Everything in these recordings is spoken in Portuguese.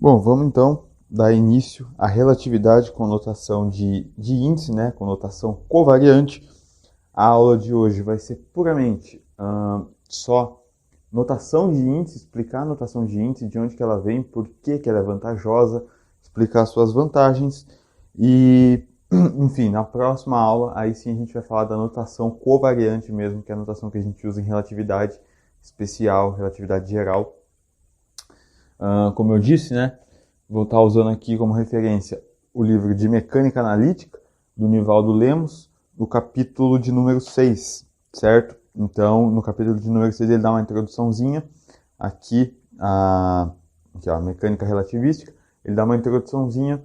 Bom, vamos então dar início à relatividade com notação de índice, né, com notação covariante. A aula de hoje vai ser puramente só notação de índice, explicar a notação de índice, de onde que ela vem, por que que ela é vantajosa, explicar suas vantagens e, enfim, na próxima aula, aí sim a gente vai falar da notação covariante mesmo, que é a notação que a gente usa em relatividade especial, relatividade geral. Como eu disse, né, vou estar usando aqui como referência o livro de Mecânica Analítica, do Nivaldo Lemos, no capítulo de número 6, certo? Então, no capítulo de número 6 ele dá uma introduçãozinha, aqui a mecânica relativística, ele dá uma introduçãozinha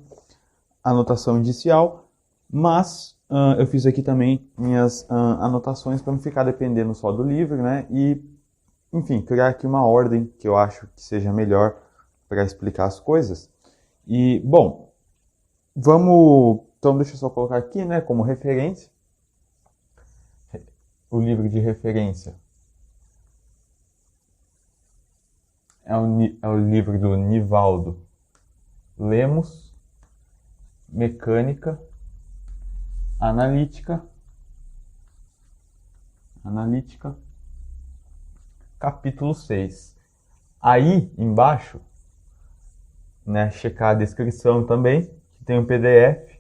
à notação indicial, mas eu fiz aqui também minhas anotações para não ficar dependendo só do livro, né? E, enfim, criar aqui uma ordem que eu acho que seja melhor para explicar as coisas. E, bom, vamos... Então, deixa eu só colocar aqui, né, como referência, o livro de referência é o livro do Nivaldo Lemos, Mecânica Analítica, capítulo 6. Aí, embaixo, né, checar a descrição também, que tem um PDF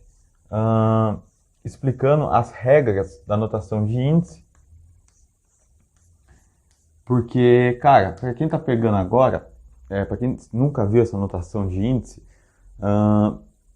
explicando as regras da notação de índice. Porque, cara, para quem tá pegando agora, para quem nunca viu essa notação de índice,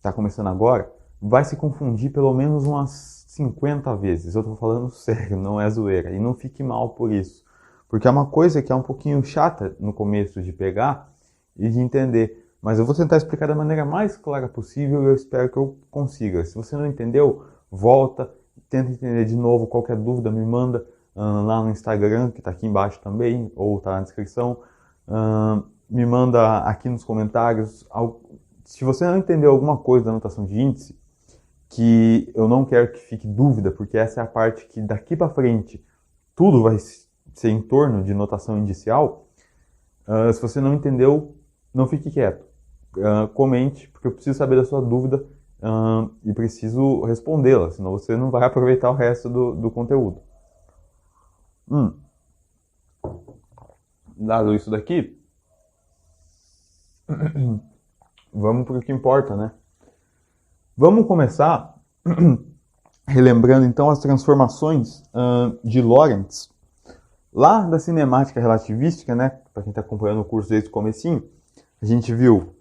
tá começando agora, vai se confundir pelo menos umas 50 vezes. Eu tô falando sério, não é zoeira. E não fique mal por isso. Porque é uma coisa que é um pouquinho chata no começo de pegar e de entender. Mas eu vou tentar explicar da maneira mais clara possível e eu espero que eu consiga. Se você não entendeu, volta, tenta entender de novo. Qualquer dúvida me manda lá no Instagram, que está aqui embaixo também, ou está na descrição. Me manda aqui nos comentários. Se você não entendeu alguma coisa da notação de índice, que eu não quero que fique dúvida, porque essa é a parte que daqui para frente tudo vai ser em torno de notação indicial. Se você não entendeu, não fique quieto. Comente, porque eu preciso saber da sua dúvida e preciso respondê-la, senão você não vai aproveitar o resto do conteúdo. Dado isso daqui, vamos para o que importa, né? Vamos começar relembrando então as transformações de Lorentz lá da cinemática relativística, né? Para quem está acompanhando o curso desde o comecinho, a gente viu.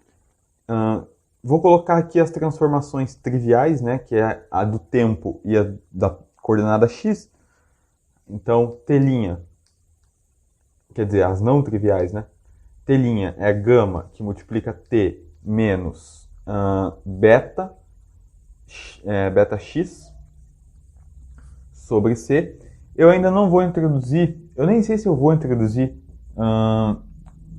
Vou colocar aqui as transformações triviais, né? Que é a do tempo e a da coordenada x. Então, T', quer dizer, as não triviais, né? T' é gama que multiplica T menos beta x sobre C. Eu ainda não vou introduzir, eu nem sei se eu vou introduzir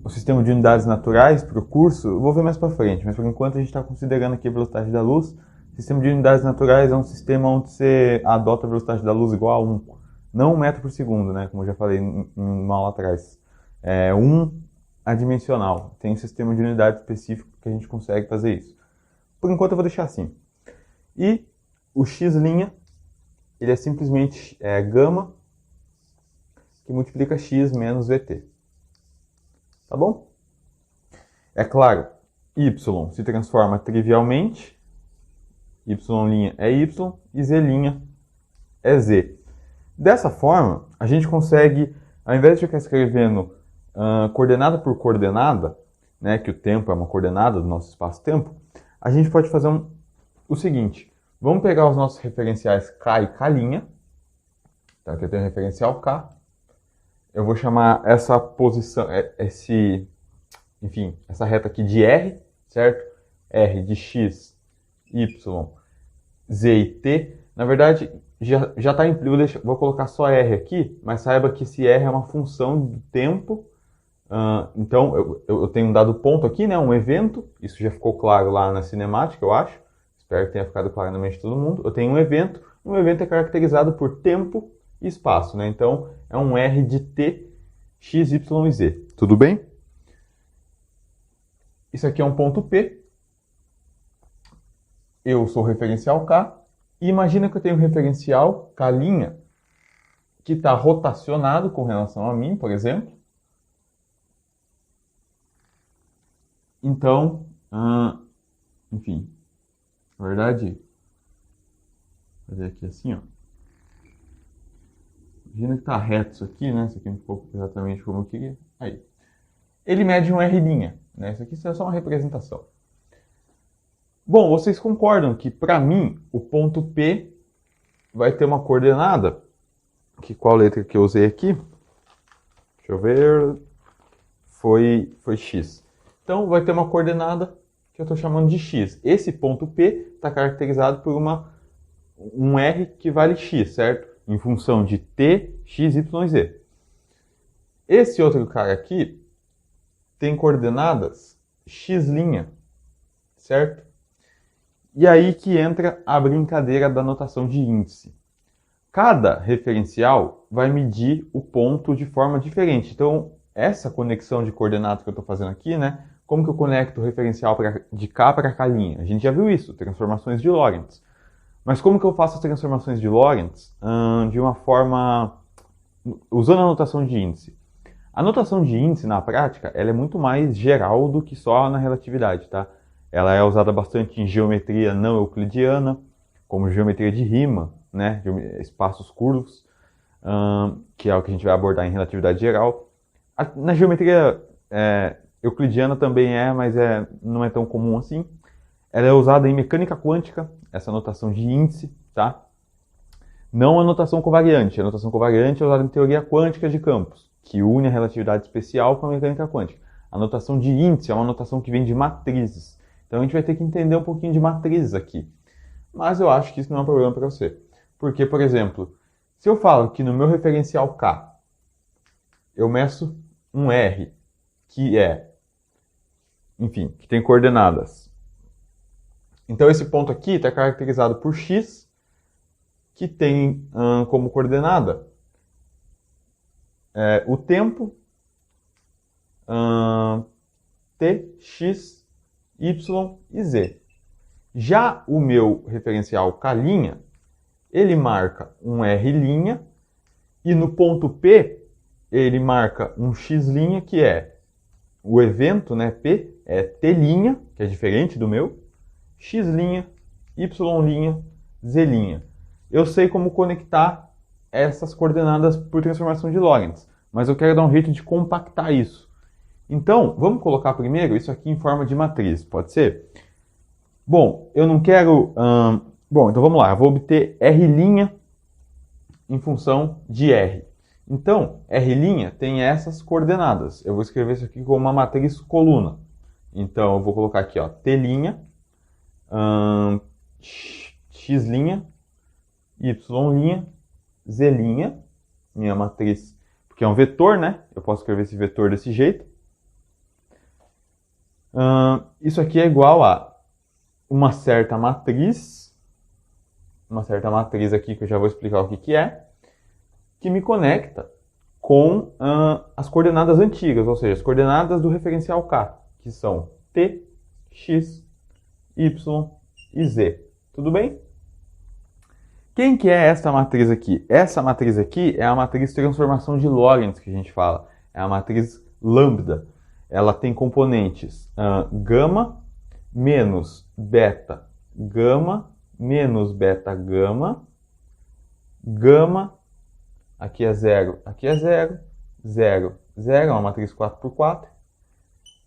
o sistema de unidades naturais para o curso, eu vou ver mais para frente, mas por enquanto a gente está considerando aqui a velocidade da luz. O sistema de unidades naturais é um sistema onde você adota a velocidade da luz igual a 1, não 1 metro por segundo, né, como eu já falei em uma aula atrás. É 1 adimensional, tem um sistema de unidade específico que a gente consegue fazer isso. Por enquanto eu vou deixar assim. E o x', ele é simplesmente gama que multiplica x menos vt. Tá bom? É claro, y se transforma trivialmente, y' é y e z' é z. Dessa forma, a gente consegue, ao invés de ficar escrevendo coordenada por coordenada, né, que o tempo é uma coordenada do nosso espaço-tempo, a gente pode fazer o seguinte. Vamos pegar os nossos referenciais K e K'. Então aqui eu tenho o referencial K. Eu vou chamar essa posição, essa reta aqui de R, certo? R de x, y, z e t. Na verdade, já está implícito, vou colocar só R aqui, mas saiba que esse R é uma função do tempo. Então, eu tenho um dado ponto aqui, né, um evento. Isso já ficou claro lá na cinemática, eu acho. Espero que tenha ficado claro na mente de todo mundo. Eu tenho um evento é caracterizado por tempo e espaço, né? Então, é um R de t, x, y e z. Tudo bem? Isso aqui é um ponto P. Eu sou o referencial K. E imagina que eu tenho um referencial K' que está rotacionado com relação a mim, por exemplo. Então, enfim, na verdade, vou fazer aqui assim, ó. Imagina que está reto isso aqui, né? Isso aqui não ficou exatamente como eu queria. Aí. Ele mede um R', né? Isso aqui é só uma representação. Bom, vocês concordam que, para mim, o ponto P vai ter uma coordenada, que qual letra que eu usei aqui? Deixa eu ver, foi X. Então, vai ter uma coordenada que eu estou chamando de X. Esse ponto P está caracterizado por um R que vale X, certo? Em função de T, X, Y e Z. Esse outro cara aqui tem coordenadas X', certo? E aí que entra a brincadeira da notação de índice. Cada referencial vai medir o ponto de forma diferente. Então, essa conexão de coordenadas que eu estou fazendo aqui, né? Como que eu conecto o referencial de K para K'? A gente já viu isso, transformações de Lorentz. Mas como que eu faço as transformações de Lorentz de uma forma usando a notação de índice? A notação de índice, na prática, ela é muito mais geral do que só na relatividade, tá? Ela é usada bastante em geometria não euclidiana, como geometria de Riemann, né? Espaços curvos, que é o que a gente vai abordar em relatividade geral. Na geometria euclidiana também mas não é tão comum assim. Ela é usada em mecânica quântica, essa notação de índice, tá? Não a notação covariante. A notação covariante é usada em teoria quântica de campos, que une a relatividade especial com a mecânica quântica. A notação de índice é uma notação que vem de matrizes. Então a gente vai ter que entender um pouquinho de matrizes aqui. Mas eu acho que isso não é um problema para você. Porque, por exemplo, se eu falo que no meu referencial K eu meço um R, que que tem coordenadas. Então esse ponto aqui está caracterizado por X, que tem como coordenada o tempo, T, X, Y e Z. Já o meu referencial K', ele marca um R' e no ponto P ele marca um X', que é o evento, né, P, é T', que é diferente do meu, X', Y', Z'. Eu sei como conectar essas coordenadas por transformação de Lorentz, mas eu quero dar um jeito de compactar isso. Então, vamos colocar primeiro isso aqui em forma de matriz, pode ser? Bom, eu não quero... Bom, então vamos lá, eu vou obter R' em função de R. Então, R' tem essas coordenadas. Eu vou escrever isso aqui como uma matriz coluna. Então, eu vou colocar aqui, ó, T', X', Y', Z', minha matriz, porque é um vetor, né? Eu posso escrever esse vetor desse jeito. Isso aqui é igual a uma certa matriz aqui que eu já vou explicar o que é, que me conecta com as coordenadas antigas, ou seja, as coordenadas do referencial K, que são T, X, Y e Z. Tudo bem? Quem que é essa matriz aqui? Essa matriz aqui é a matriz de transformação de Lorentz que a gente fala. É a matriz lambda. Ela tem componentes gama menos beta gama menos beta gama, gama, aqui é 0, 0, 0, é uma matriz 4x4,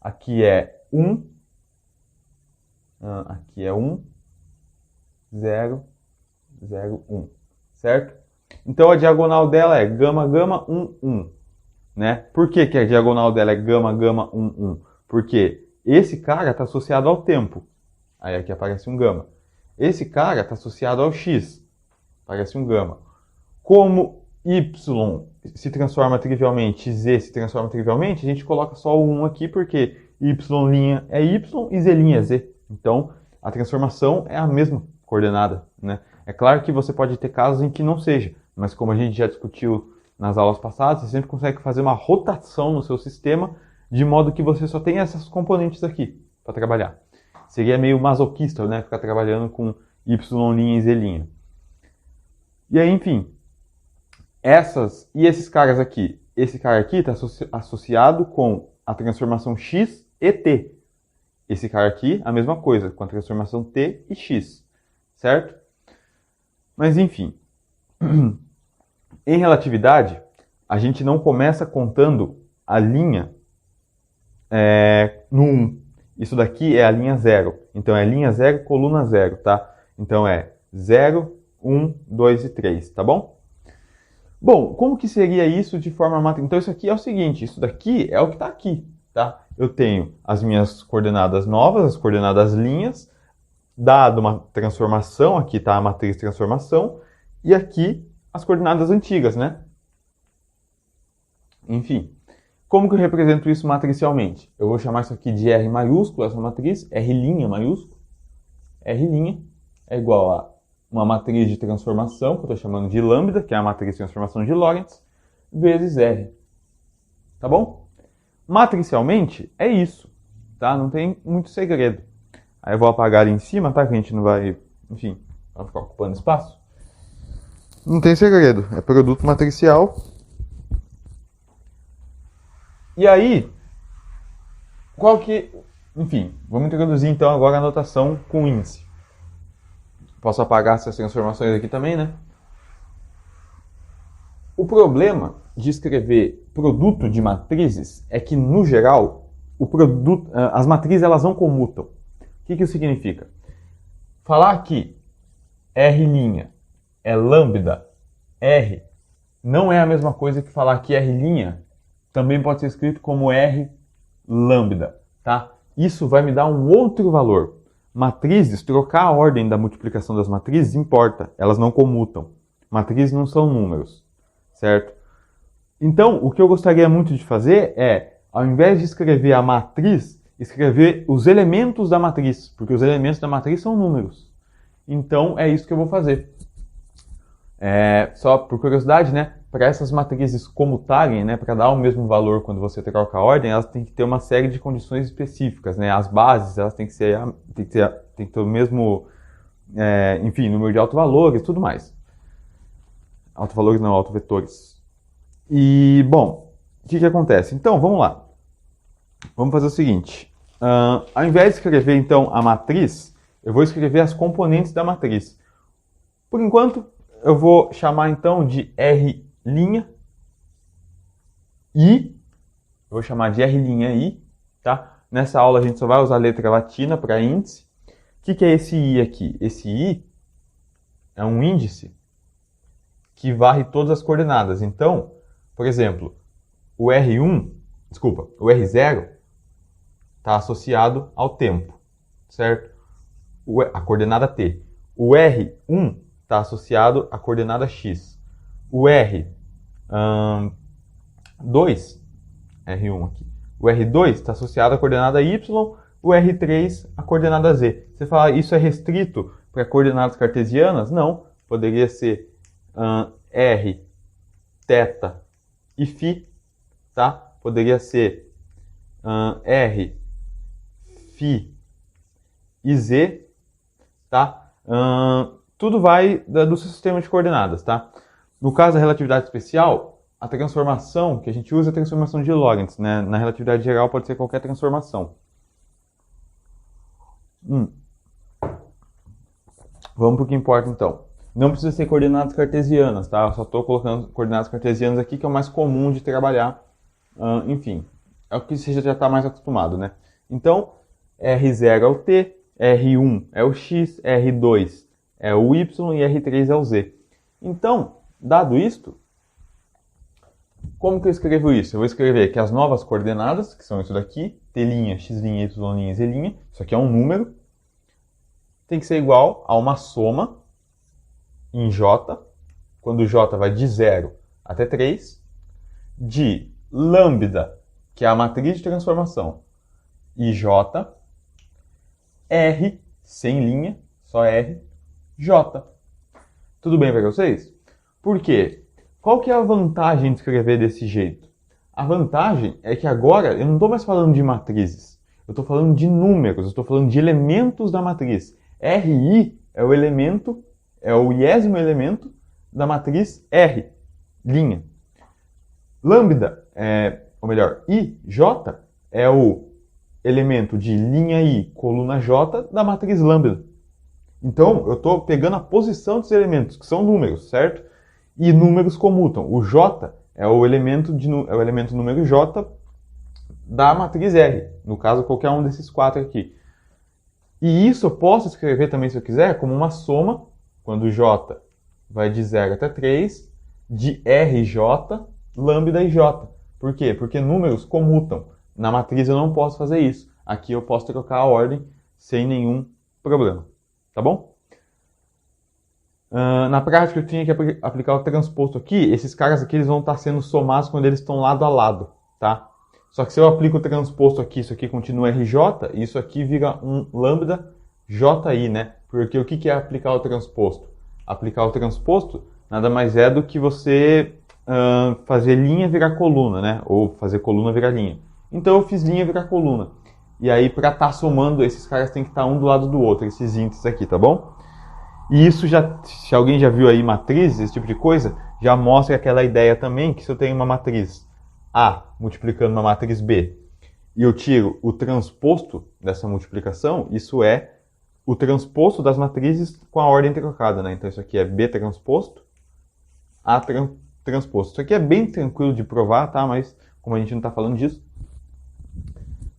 aqui é 1, 0, 0, 1, certo? Então a diagonal dela é gama, gama, 1, 1. Né? Por que a diagonal dela é gama, gama, 1, 1? Porque esse cara está associado ao tempo. Aí aqui aparece um gama. Esse cara está associado ao x. Aparece um gama. Como y se transforma trivialmente, z se transforma trivialmente, a gente coloca só o 1 aqui, porque y' é y e z' é z. Então, a transformação é a mesma coordenada. Né? É claro que você pode ter casos em que não seja, mas como a gente já discutiu nas aulas passadas, você sempre consegue fazer uma rotação no seu sistema, de modo que você só tem essas componentes aqui. para trabalhar. Seria meio masoquista, né? Ficar trabalhando com Y' e Z'. E aí, enfim, esses caras aqui. Esse cara aqui está associado com a transformação X e T. Esse cara aqui, a mesma coisa, com a transformação T e X, certo? Mas enfim, em relatividade, a gente não começa contando a linha no 1. Isso daqui é a linha 0. Então é linha 0, coluna 0, tá? Então é 0, 1, 2 e 3, tá bom? Bom, como que seria isso de forma matemática? Então isso aqui é o seguinte, isso daqui é o que está aqui, tá? Eu tenho as minhas coordenadas novas, as coordenadas linhas, dado uma transformação, aqui está a matriz de transformação, e aqui as coordenadas antigas, né? Enfim, como que eu represento isso matricialmente? Eu vou chamar isso aqui de R maiúsculo, essa matriz, R' maiúsculo. R' é igual a uma matriz de transformação, que eu estou chamando de lambda, que é a matriz de transformação de Lorentz, vezes R. Tá bom? Matricialmente, é isso. Tá? Não tem muito segredo. Aí eu vou apagar ali em cima, tá? Que a gente não vai, enfim, vai ficar ocupando espaço. Não tem segredo. É produto matricial. E aí, enfim, vamos introduzir então agora a notação com índice. Posso apagar essas transformações aqui também, né? O problema de escrever produto de matrizes é que, no geral, as matrizes elas não comutam. O que isso significa? Falar que R' é lambda R não é a mesma coisa que falar que R' também pode ser escrito como R lambda, tá? Isso vai me dar um outro valor. Matrizes, trocar a ordem da multiplicação das matrizes importa, elas não comutam. Matrizes não são números, certo? Então, o que eu gostaria muito de fazer é, ao invés de escrever a matriz, escrever os elementos da matriz, porque os elementos da matriz são números. Então, é isso que eu vou fazer. Só por curiosidade, né? Para essas matrizes comutarem, né, para dar o mesmo valor quando você troca a ordem, elas têm que ter uma série de condições específicas, né? As bases, elas têm que ter o mesmo, enfim, número de autovalores e tudo mais. Autovalores não, autovetores. E, bom, o que acontece? Então, vamos lá. Vamos fazer o seguinte. Ao invés de escrever, então, a matriz, eu vou escrever as componentes da matriz. Por enquanto, eu vou chamar, então, de R' I, eu vou chamar de R' tá? Nessa aula a gente só vai usar a letra latina para índice. O que é esse I aqui? Esse I é um índice que varre todas as coordenadas. Então, por exemplo, o R0 está associado ao tempo, certo? A coordenada T. O R1 está associado à coordenada X. O R2, R1 aqui, o R2 está associado à coordenada Y, o R3 à coordenada Z. Você fala, isso é restrito para coordenadas cartesianas? Não, poderia ser R, θ e φ, tá? Poderia ser R, φ e Z, tá? Tudo vai do seu sistema de coordenadas, tá? No caso da relatividade especial, a transformação que a gente usa é a transformação de Lorentz, né? Na relatividade geral pode ser qualquer transformação. Vamos para o que importa então. Não precisa ser coordenadas cartesianas, tá? Eu só estou colocando coordenadas cartesianas aqui, que é o mais comum de trabalhar. Enfim, é o que você já está mais acostumado, né? Então, R0 é o T, R1 é o X, R2 é o Y e R3 é o Z. Então, dado isto, como que eu escrevo isso? Eu vou escrever que as novas coordenadas, que são isso daqui, T', X', Y', e Z', isso aqui é um número, tem que ser igual a uma soma em J, quando J vai de 0 até 3, de lambda, que é a matriz de transformação, e J, R, sem linha, só R, J. Tudo bem para vocês? Por quê? Qual que é a vantagem de escrever desse jeito? A vantagem é que agora eu não estou mais falando de matrizes. Eu estou falando de números, eu estou falando de elementos da matriz. Ri é o elemento, é o iésimo elemento da matriz R, linha. Lambda, ou melhor, IJ é o elemento de linha I, coluna J da matriz lambda. Então, eu estou pegando a posição dos elementos, que são números, certo? E números comutam. O J é o elemento número J da matriz R. No caso, qualquer um desses quatro aqui. E isso eu posso escrever também, se eu quiser, como uma soma, quando J vai de 0 até 3, de RJ, lambda e J. Por quê? Porque números comutam. Na matriz eu não posso fazer isso. Aqui eu posso trocar a ordem sem nenhum problema. Tá bom? Na prática eu tinha que aplicar o transposto aqui. Esses caras aqui eles vão estar sendo somados quando eles estão lado a lado. Tá? Só que se eu aplico o transposto aqui, isso aqui continua RJ, isso aqui vira um lambda JI, né? Porque o que é aplicar o transposto? Aplicar o transposto nada mais é do que você fazer linha virar coluna, né? Ou fazer coluna virar linha. Então eu fiz linha virar coluna. E aí para estar somando, esses caras tem que estar um do lado do outro, esses índices aqui, tá bom? E isso já, se alguém já viu aí matrizes, esse tipo de coisa, já mostra aquela ideia também que se eu tenho uma matriz A multiplicando uma matriz B e eu tiro o transposto dessa multiplicação, isso é o transposto das matrizes com a ordem trocada, né? Então isso aqui é B transposto, A transposto. Isso aqui é bem tranquilo de provar, tá? Mas como a gente não está falando disso,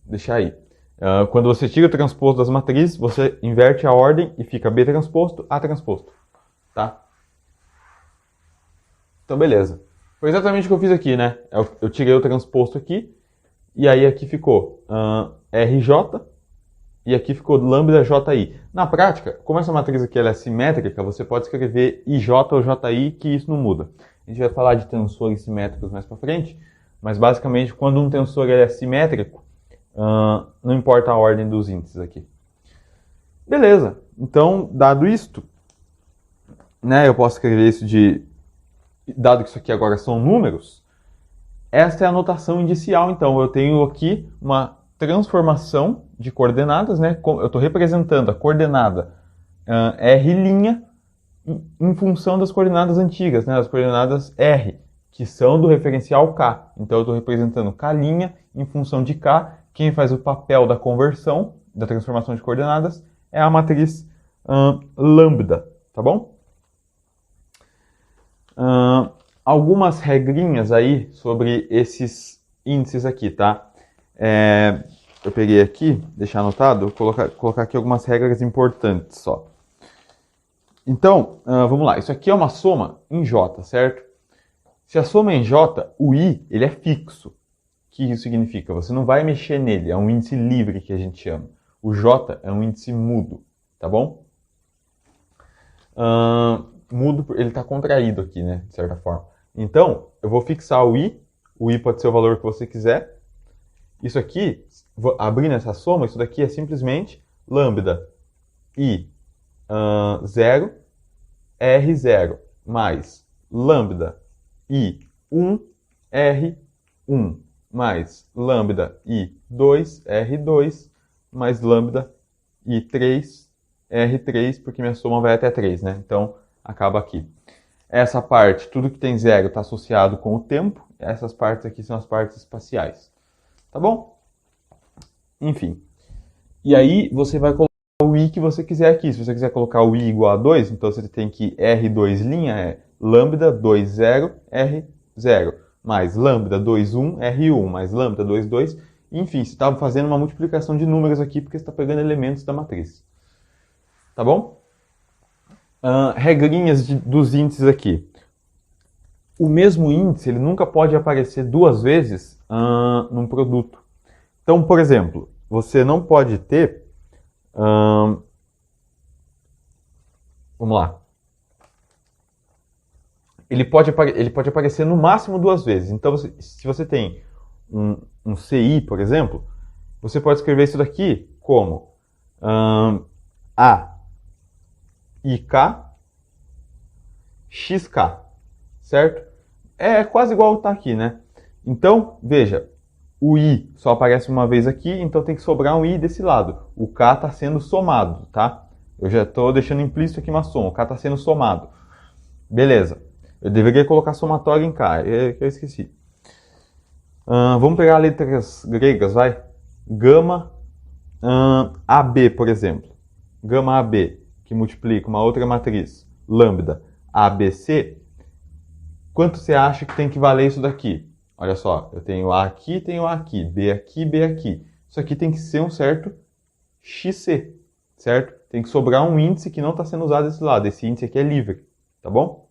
deixa aí. Quando você tira o transposto das matrizes, você inverte a ordem e fica B transposto, A transposto. Tá? Então, beleza. Foi exatamente o que eu fiz aqui, né? Eu tirei o transposto aqui, e aí aqui ficou RJ, e aqui ficou lambda JI. Na prática, como essa matriz aqui ela é simétrica, você pode escrever IJ ou JI, que isso não muda. A gente vai falar de tensores simétricos mais para frente, mas basicamente, quando um tensor ele é simétrico, não importa a ordem dos índices aqui. Beleza. Então, dado isto, né, eu posso escrever isso dado que isso aqui agora são números, esta é a notação indicial. Então, eu tenho aqui uma transformação de coordenadas, né? Eu estou representando a coordenada R' em função das coordenadas antigas, né? As coordenadas R, que são do referencial K. Então, eu estou representando K' em função de K. Quem faz o papel da conversão, da transformação de coordenadas, é a matriz lambda, tá bom? Algumas regrinhas aí sobre esses índices aqui, tá? Eu peguei aqui, deixar anotado, vou colocar aqui algumas regras importantes só. Então, vamos lá. Isso aqui é uma soma em J, certo? Se a soma é em J, o I ele é fixo. O que isso significa? Você não vai mexer nele, é um índice livre que a gente chama. O J é um índice mudo, tá bom? Mudo, ele está contraído aqui, né, de certa forma. Então, eu vou fixar o I pode ser o valor que você quiser. Isso aqui, abrindo essa soma, isso daqui é simplesmente lambda I 0, R0, mais lambda I1, R1, mais lambda I2, R2, mais lambda I3, R3, porque minha soma vai até 3, né? Então, acaba aqui. Essa parte, tudo que tem zero está associado com o tempo. Essas partes aqui são as partes espaciais. Tá bom? Enfim. E aí, você vai colocar o I que você quiser aqui. Se você quiser colocar o I igual a 2, então você tem que R2' é lambda 2, 0, R0, mais lambda 2, 1, R1, mais lambda 2, 2. Enfim, você está fazendo uma multiplicação de números aqui porque você está pegando elementos da matriz. Tá bom? Regrinhas dos índices aqui. O mesmo índice ele nunca pode aparecer duas vezes num produto. Então, por exemplo, você não pode ter... vamos lá. Ele pode aparecer no máximo duas vezes. Então, se você tem um CI, por exemplo, você pode escrever isso daqui como A IK XK, certo? É quase igual está aqui, né? Então, veja, o i só aparece uma vez aqui, então tem que sobrar um i desse lado. O k está sendo somado, tá? Eu já estou deixando implícito aqui uma soma, o k está sendo somado. Beleza. Eu deveria colocar somatório em k, eu esqueci. Vamos pegar letras gregas, vai? Gama AB, por exemplo. Gama AB, que multiplica uma outra matriz, lambda ABC. Quanto você acha que tem que valer isso daqui? Olha só, eu tenho A aqui, tenho A aqui, B aqui, B aqui. Isso aqui tem que ser um certo XC, certo? Tem que sobrar um índice que não está sendo usado desse lado. Esse índice aqui é livre, tá bom?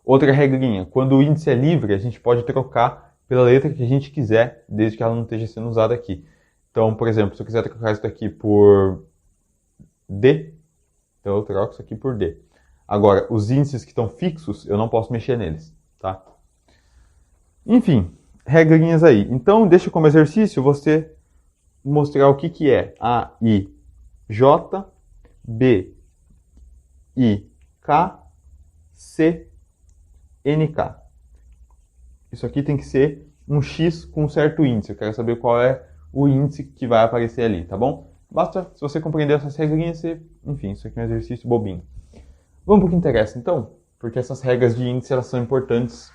Outra regrinha, quando o índice é livre, a gente pode trocar pela letra que a gente quiser, desde que ela não esteja sendo usada aqui. Então, por exemplo, se eu quiser trocar isso daqui por D, então eu troco isso aqui por D. Agora, os índices que estão fixos, eu não posso mexer neles, tá? Enfim, regrinhas aí. Então, deixa como exercício você mostrar o que é A, I, J, B, I, K, C, N, K. Isso aqui tem que ser um X com um certo índice. Eu quero saber qual é o índice que vai aparecer ali, tá bom? Basta, se você compreender essas regrinhas, enfim, isso aqui é um exercício bobinho. Vamos para o que interessa, então, porque essas regras de índice elas são importantes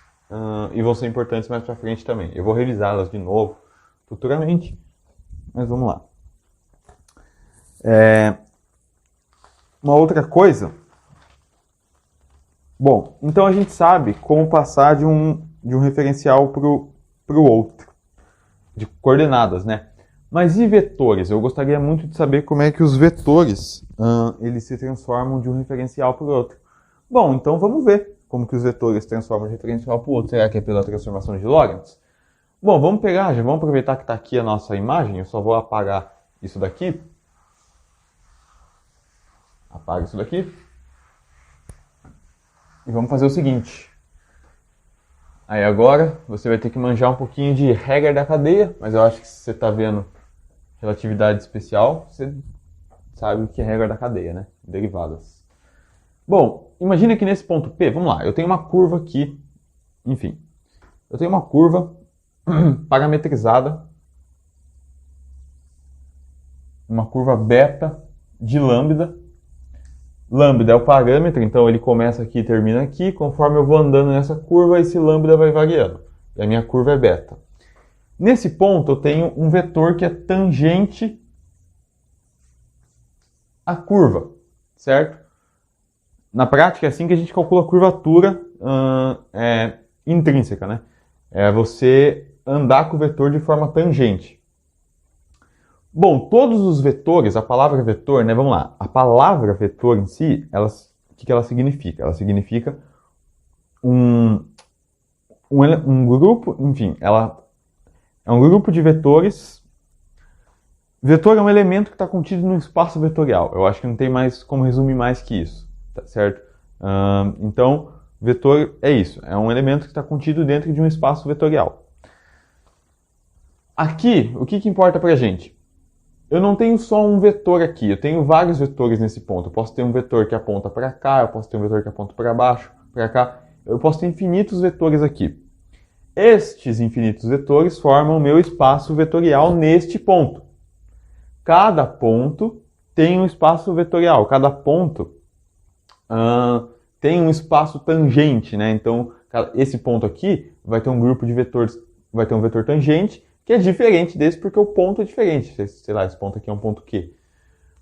e vão ser importantes mais para frente também. Eu vou revisá-las de novo futuramente, mas vamos lá. Uma outra coisa. Bom, então a gente sabe como passar de um referencial para o outro, de coordenadas, né? Mas e vetores? Eu gostaria muito de saber como é que os vetores eles se transformam de um referencial para o outro. Bom, então vamos ver como que os vetores se transformam de um referencial para o outro. Será que é pela transformação de Lorentz? Bom, vamos aproveitar que está aqui a nossa imagem. Eu só vou apagar isso daqui. Apaga isso daqui. E vamos fazer o seguinte. Aí agora você vai ter que manjar um pouquinho de regra da cadeia, mas eu acho que se você está vendo relatividade especial, você sabe o que é regra da cadeia, né? Derivadas. Bom, imagina que nesse ponto P, vamos lá, eu tenho uma curva aqui, enfim, eu tenho uma curva parametrizada, uma curva beta de lambda. Lambda é o parâmetro, então ele começa aqui e termina aqui. Conforme eu vou andando nessa curva, esse lambda vai variando. E a minha curva é beta. Nesse ponto, eu tenho um vetor que é tangente à curva, certo? Na prática, é assim que a gente calcula a curvatura intrínseca, né? É você andar com o vetor de forma tangente. Bom, todos os vetores, a palavra vetor, né? Vamos lá. A palavra vetor em si, o que ela significa? Ela significa um grupo, enfim, ela é um grupo de vetores. Vetor é um elemento que está contido no espaço vetorial. Eu acho que não tem mais como resumir mais que isso, tá certo? Então, vetor é isso. É um elemento que está contido dentro de um espaço vetorial. Aqui, o que importa para a gente? Eu não tenho só um vetor aqui, eu tenho vários vetores nesse ponto. Eu posso ter um vetor que aponta para cá, eu posso ter um vetor que aponta para baixo, para cá. Eu posso ter infinitos vetores aqui. Estes infinitos vetores formam o meu espaço vetorial neste ponto. Cada ponto tem um espaço vetorial, cada ponto tem um espaço tangente, né? Então, esse ponto aqui vai ter um grupo de vetores, vai ter um vetor tangente, que é diferente desse porque o ponto é diferente. Sei lá, esse ponto aqui é um ponto Q.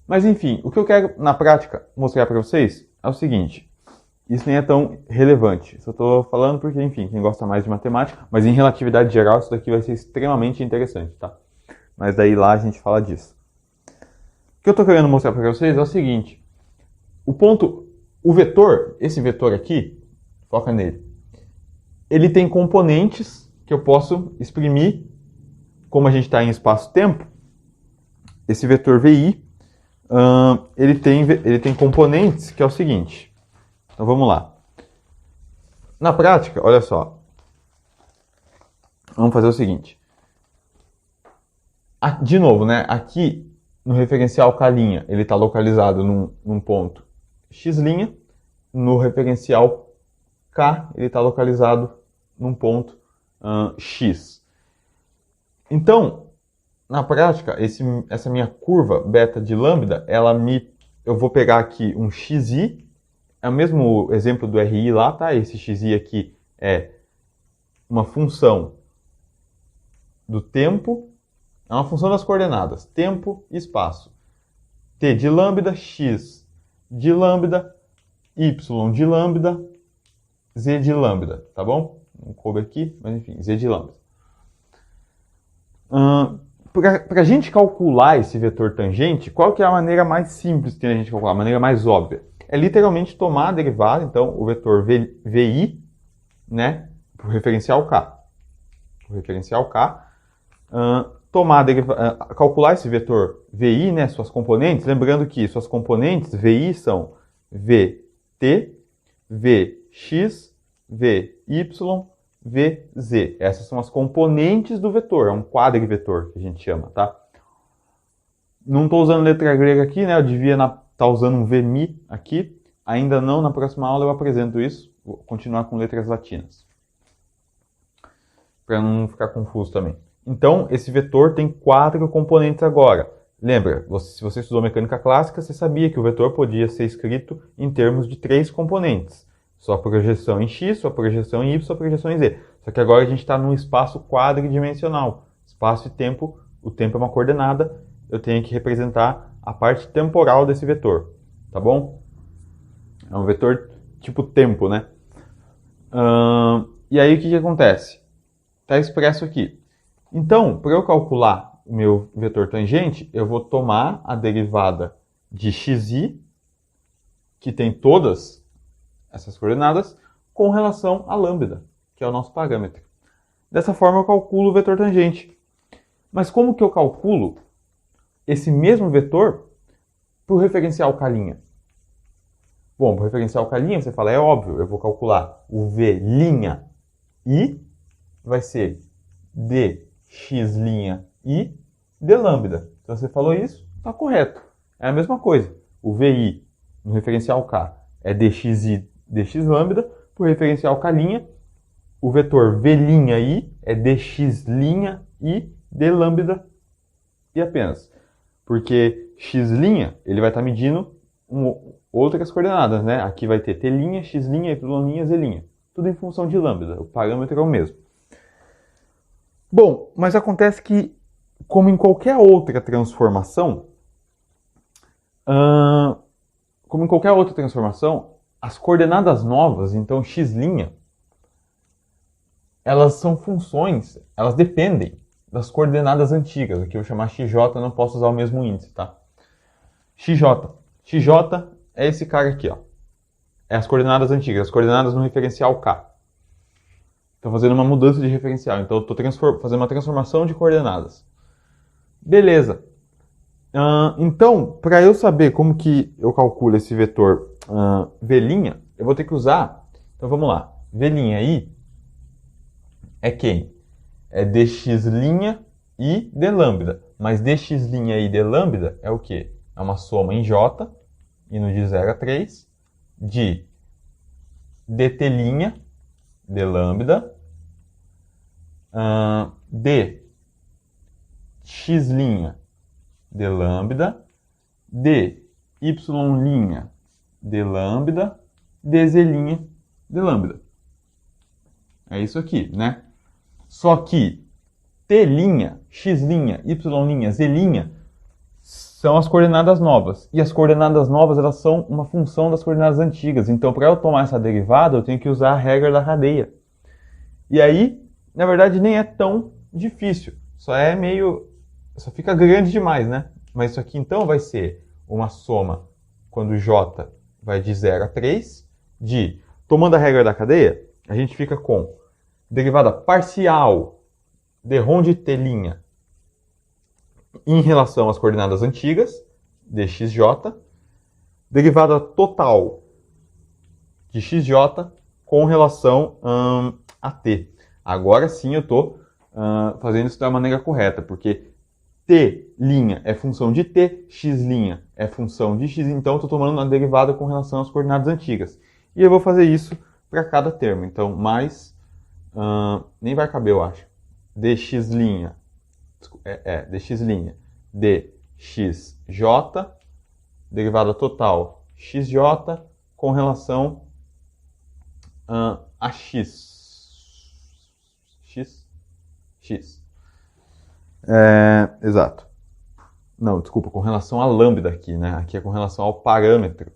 Mas enfim, o que eu quero na prática mostrar para vocês é o seguinte. Isso nem é tão relevante. Isso eu estou falando porque, enfim, quem gosta mais de matemática, mas em relatividade geral isso daqui vai ser extremamente interessante, tá? Mas daí lá a gente fala disso. O que eu estou querendo mostrar para vocês é o seguinte. O vetor, esse vetor aqui, foca nele, ele tem componentes que eu posso exprimir. Como a gente está em espaço-tempo, esse vetor VI, ele tem componentes que é o seguinte. Então vamos lá. Na prática, olha só. Vamos fazer o seguinte. De novo, né? Aqui no referencial K', ele está localizado num ponto X'. No referencial K, ele está localizado num ponto X. Então, na prática, essa minha curva beta de lambda, eu vou pegar aqui um xi, é o mesmo exemplo do RI lá, tá? Esse xi aqui é uma função do tempo, é uma função das coordenadas, tempo e espaço. T de lambda, x de lambda, y de lambda, z de lambda, tá bom? Não coube aqui, mas enfim, z de lambda. Para a gente calcular esse vetor tangente, qual que é a maneira mais simples que a gente calcular, a maneira mais óbvia? É literalmente tomar a derivada, então, o vetor VI, né, por referencial K. Por referencial K, calcular esse vetor VI, né, suas componentes, lembrando que suas componentes VI são VT, Vx, Vy, Vz. Essas são as componentes do vetor, é um quadrivetor que a gente chama, tá? Não estou usando letra grega aqui, né? Eu devia estar usando um Vmi aqui. Ainda não, na próxima aula eu apresento isso. Vou continuar com letras latinas. Para não ficar confuso também. Então, esse vetor tem 4 componentes agora. Lembra, se você estudou mecânica clássica, você sabia que o vetor podia ser escrito em termos de 3 componentes. Sua projeção em x, sua projeção em y, sua projeção em z. Só que agora a gente está num espaço quadridimensional. Espaço e tempo, o tempo é uma coordenada, eu tenho que representar a parte temporal desse vetor. Tá bom? É um vetor tipo tempo, né? E aí o que acontece? Está expresso aqui. Então, para eu calcular o meu vetor tangente, eu vou tomar a derivada de xi, que tem todas essas coordenadas, com relação a lambda, que é o nosso parâmetro. Dessa forma eu calculo o vetor tangente. Mas como que eu calculo esse mesmo vetor para o referencial K'? Bom, para o referencial K', você fala, é óbvio, eu vou calcular o V'I, vai ser dx'I de lambda. Então você falou isso, está correto. É a mesma coisa. O VI no referencial K é dxi dx lambda, para o referencial K', o vetor V'I é dx'I de lambda e apenas. Porque x' ele vai estar medindo outras coordenadas, né? Aqui vai ter t', x', y', z'. Tudo em função de lambda. O parâmetro é o mesmo. Bom, mas acontece que, como em qualquer outra transformação, as coordenadas novas, então x', elas são funções, elas dependem das coordenadas antigas. Aqui eu vou chamar xj, não posso usar o mesmo índice, tá? xj é esse cara aqui, ó. É as coordenadas antigas, as coordenadas no referencial K. Estou fazendo uma mudança de referencial, então estou fazendo uma transformação de coordenadas. Beleza. Então, para eu saber como que eu calculo esse vetor V'I, eu vou ter que usar... Então vamos lá. V'I é quem? É dx'I de lambda. Mas dx'I de lambda é o quê? É uma soma em j, indo de 0 a 3, de dt' de lambda, de x' de lambda, de y' de lambda, de z' de lambda. É isso aqui, né? Só que t', x', y', z' são as coordenadas novas. E as coordenadas novas, elas são uma função das coordenadas antigas. Então, para eu tomar essa derivada, eu tenho que usar a regra da cadeia. E aí, na verdade, nem é tão difícil. Só fica grande demais, né? Mas isso aqui, então, vai ser uma soma, quando j vai de 0 a 3, tomando a regra da cadeia, a gente fica com derivada parcial de rho de t' em relação às coordenadas antigas, dxj, derivada total de xj com relação a t. Agora sim eu estou fazendo isso da maneira correta, porque t' é função de t, x' é função de x, então eu estou tomando uma derivada com relação às coordenadas antigas. E eu vou fazer isso para cada termo. Então, mais, nem vai caber, eu acho, dx' dx' dxj, derivada total xj com relação a x. X. Exato. Não, desculpa, com relação a lambda aqui, né? Aqui é com relação ao parâmetro.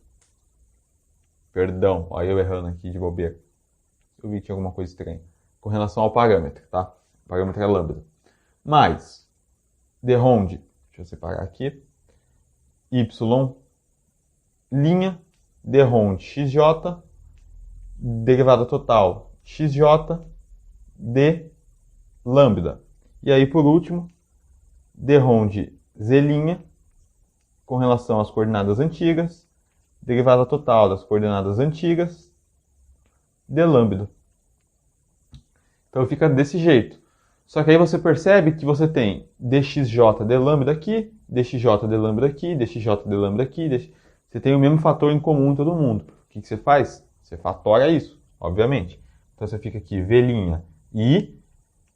Perdão, olha eu errando aqui de bobeira. Eu vi que tinha alguma coisa estranha. Com relação ao parâmetro, tá? O parâmetro é lambda. Mais, derronde, deixa eu separar aqui, y, linha, derronde xj, derivada total xj, d, lambda. E aí, por último, derronde z' com relação às coordenadas antigas, derivada total das coordenadas antigas, d lambda. Então fica desse jeito. Só que aí você percebe que você tem dxj d lambda aqui, dxj d lambda aqui, dxj d lambda aqui. Você tem o mesmo fator em comum em todo mundo. O que você faz? Você fatora isso, obviamente. Então você fica aqui v' i.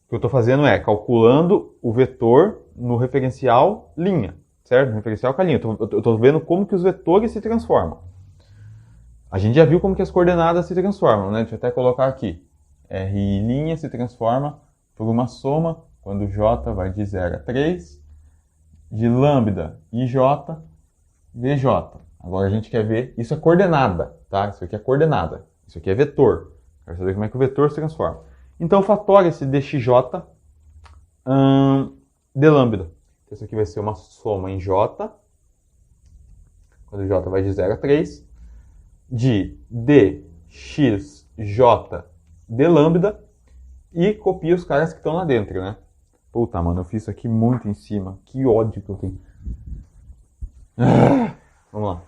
O que eu estou fazendo é calculando o vetor no referencial linha, certo? No referencial com a linha. Eu estou vendo como que os vetores se transformam. A gente já viu como que as coordenadas se transformam, né? Deixa eu até colocar aqui. Ri' se transforma por uma soma, quando j vai de 0 a 3, de lambda ij, vj. Agora a gente quer ver, isso é coordenada, tá? Isso aqui é coordenada, isso aqui é vetor. Quero saber como é que o vetor se transforma. Então fatora esse dxj d lambda. Então isso aqui vai ser uma soma em j, quando j vai de 0 a 3, de dxj d lambda, e copia os caras que estão lá dentro, né? Puta, mano, eu fiz isso aqui muito em cima. Que ódio que eu tenho. Vamos lá.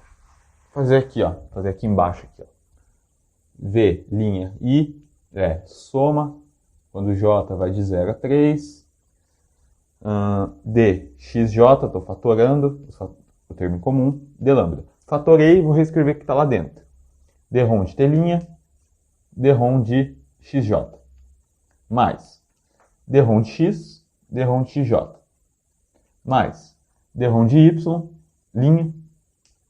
Fazer aqui, ó. Fazer aqui embaixo, aqui, ó. V', i, soma, quando j vai de 0 a 3. Dxj, estou fatorando, o termo em comum, d lambda. Fatorei, vou reescrever o que está lá dentro. Derronde t', derronde xj. Mais derronde x, derronde xj. Mais derronde y, linha,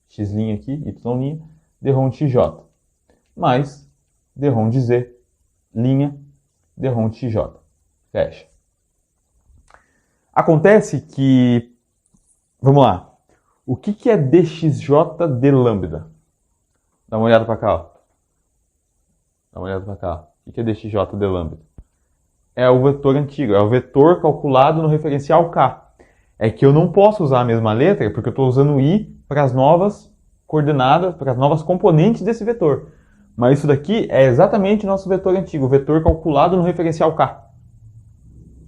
x' aqui, y', derronde xj. Mais derronde z, linha, derronde xj. Fecha. Acontece que, vamos lá, o que é dxj d lambda? Dá uma olhada para cá, ó. Dá uma olhada para cá. O que é dxj d lambda? É o vetor antigo, é o vetor calculado no referencial k. É que eu não posso usar a mesma letra, porque eu estou usando i para as novas coordenadas, para as novas componentes desse vetor. Mas isso daqui é exatamente o nosso vetor antigo, o vetor calculado no referencial k.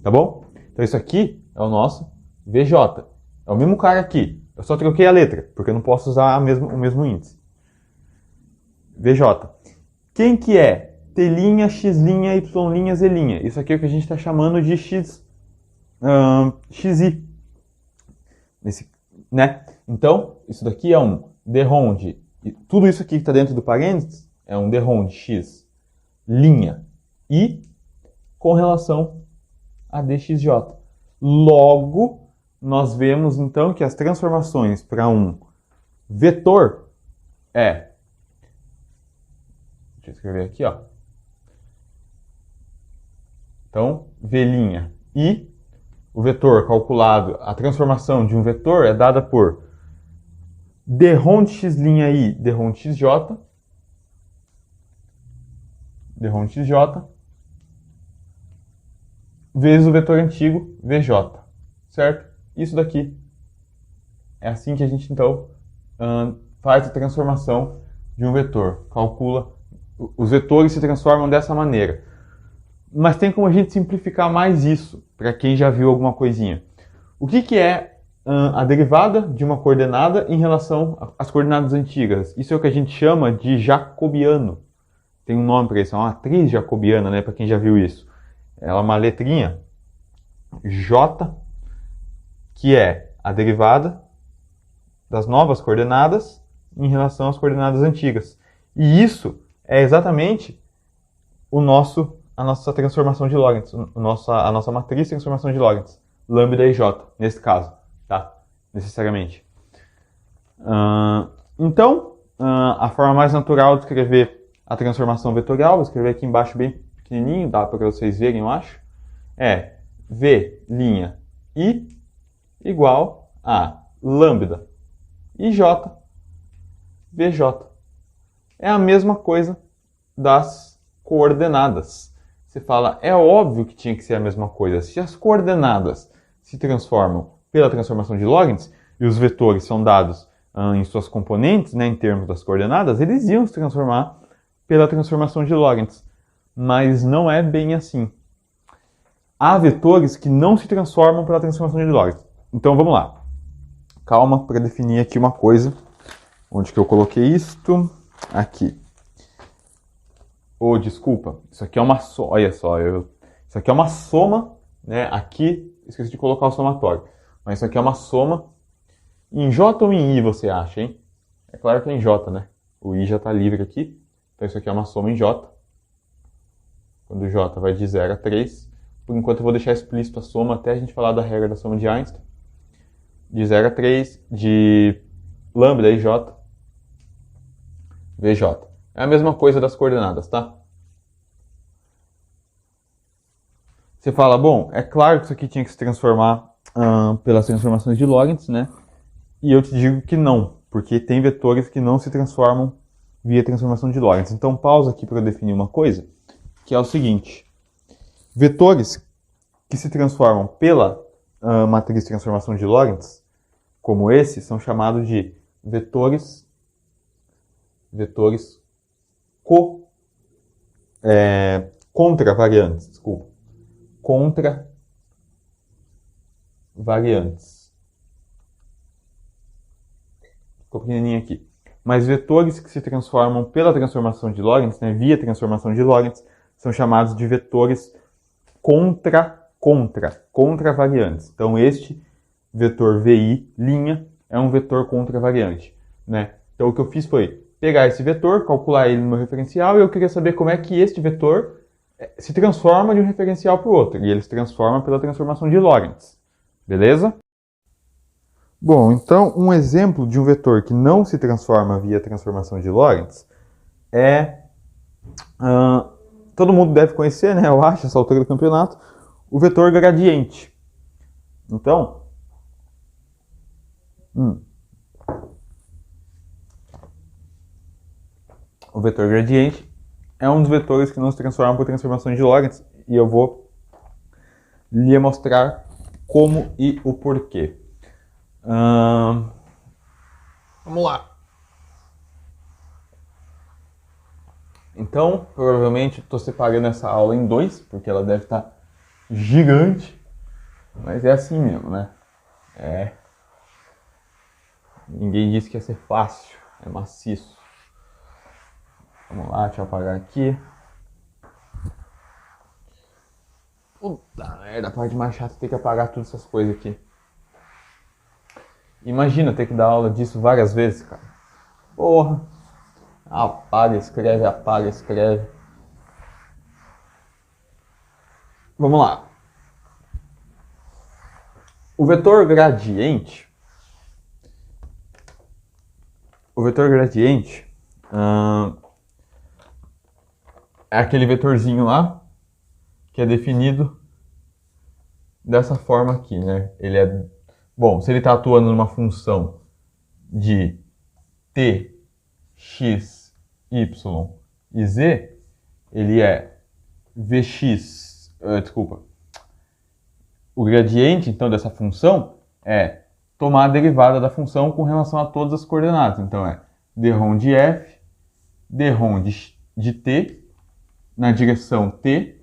Tá bom? Então isso aqui é o nosso vj. É o mesmo cara aqui. Eu só troquei a letra, porque eu não posso usar o mesmo índice. vj. Quem que é? T', x', y', z'. Isso aqui é o que a gente está chamando de xi. Né? Então, isso daqui é um derronde. Tudo isso aqui que está dentro do parênteses é um derronde x' i com relação a dxj. Logo, nós vemos então que as transformações para um vetor é... Deixa eu escrever aqui, ó. Então, v' i, o vetor calculado, a transformação de um vetor é dada por derronde x' i, derronde xj, vezes o vetor antigo, vj, certo? Isso daqui. É assim que a gente, então, faz a transformação de um vetor. Calcula, os vetores se transformam dessa maneira. Mas tem como a gente simplificar mais isso, para quem já viu alguma coisinha. O que é a derivada de uma coordenada em relação às coordenadas antigas? Isso é o que a gente chama de jacobiano. Tem um nome para isso, é uma matriz jacobiana, né, para quem já viu isso. Ela é uma letrinha J, que é a derivada das novas coordenadas em relação às coordenadas antigas. E isso é exatamente a nossa transformação de Lorentz, a nossa matriz de transformação de Lorentz. lambda e j, nesse caso, tá? Necessariamente. Então, a forma mais natural de escrever a transformação vetorial, vou escrever aqui embaixo bem pequenininho, dá para vocês verem, eu acho, é v' i igual a lambda ij vj. É a mesma coisa das coordenadas. Você fala, é óbvio que tinha que ser a mesma coisa. Se as coordenadas se transformam pela transformação de Lorentz e os vetores são dados em suas componentes, né, em termos das coordenadas, eles iam se transformar pela transformação de Lorentz. Mas não é bem assim. Há vetores que não se transformam pela transformação de Lorentz. Então vamos lá. Calma para definir aqui uma coisa. Onde que eu coloquei isto? Aqui. Desculpa. Isso aqui é uma soma. Olha só. Isso aqui é uma soma, né? Aqui, esqueci de colocar o somatório. Mas isso aqui é uma soma. Em J ou em I você acha, hein? É claro que é em J, né? O I já está livre aqui. Então isso aqui é uma soma em J. Quando o J vai de 0 a 3. Por enquanto eu vou deixar explícito a soma até a gente falar da regra da soma de Einstein. De 0 a 3, de lambda e j, vj. É a mesma coisa das coordenadas, tá? Você fala, bom, é claro que isso aqui tinha que se transformar pelas transformações de Lorentz, né? E eu te digo que não, porque tem vetores que não se transformam via transformação de Lorentz. Então pausa aqui para eu definir uma coisa, que é o seguinte. Vetores que se transformam pela matriz de transformação de Lorentz, como esse, são chamados de vetores contravariantes. Desculpa. Contravariantes. Ficou pequenininho aqui. Mas vetores que se transformam pela transformação de Lorentz, né, via transformação de Lorentz, são chamados de vetores contravariantes. Então, este vetor VI' é um vetor contravariante, né? Então, o que eu fiz foi pegar esse vetor, calcular ele no meu referencial, e eu queria saber como é que este vetor se transforma de um referencial para o outro. E ele se transforma pela transformação de Lorentz. Beleza? Bom, então, um exemplo de um vetor que não se transforma via transformação de Lorentz é... todo mundo deve conhecer, né? Eu acho, essa altura do campeonato, o vetor gradiente. Então, o vetor gradiente é um dos vetores que não se transformam por transformação de Lorentz, e eu vou lhe mostrar como e o porquê. Vamos lá. Então, provavelmente estou separando essa aula em 2, porque ela deve estar gigante, mas é assim mesmo, né? Ninguém disse que ia ser fácil, é maciço. Vamos lá, deixa eu apagar aqui. Puta merda, a parte mais chata é ter que apagar todas essas coisas aqui. Imagina ter que dar aula disso várias vezes, cara. Porra. Apaga, escreve, apaga, escreve. Vamos lá. O vetor gradiente é aquele vetorzinho lá que é definido dessa forma aqui, né? Ele é... Bom, se ele está atuando numa função de t, x, y e z, ele é vx... desculpa. O gradiente, então, dessa função é tomar a derivada da função com relação a todas as coordenadas. Então, é dρ de f, dρ de t, na direção t.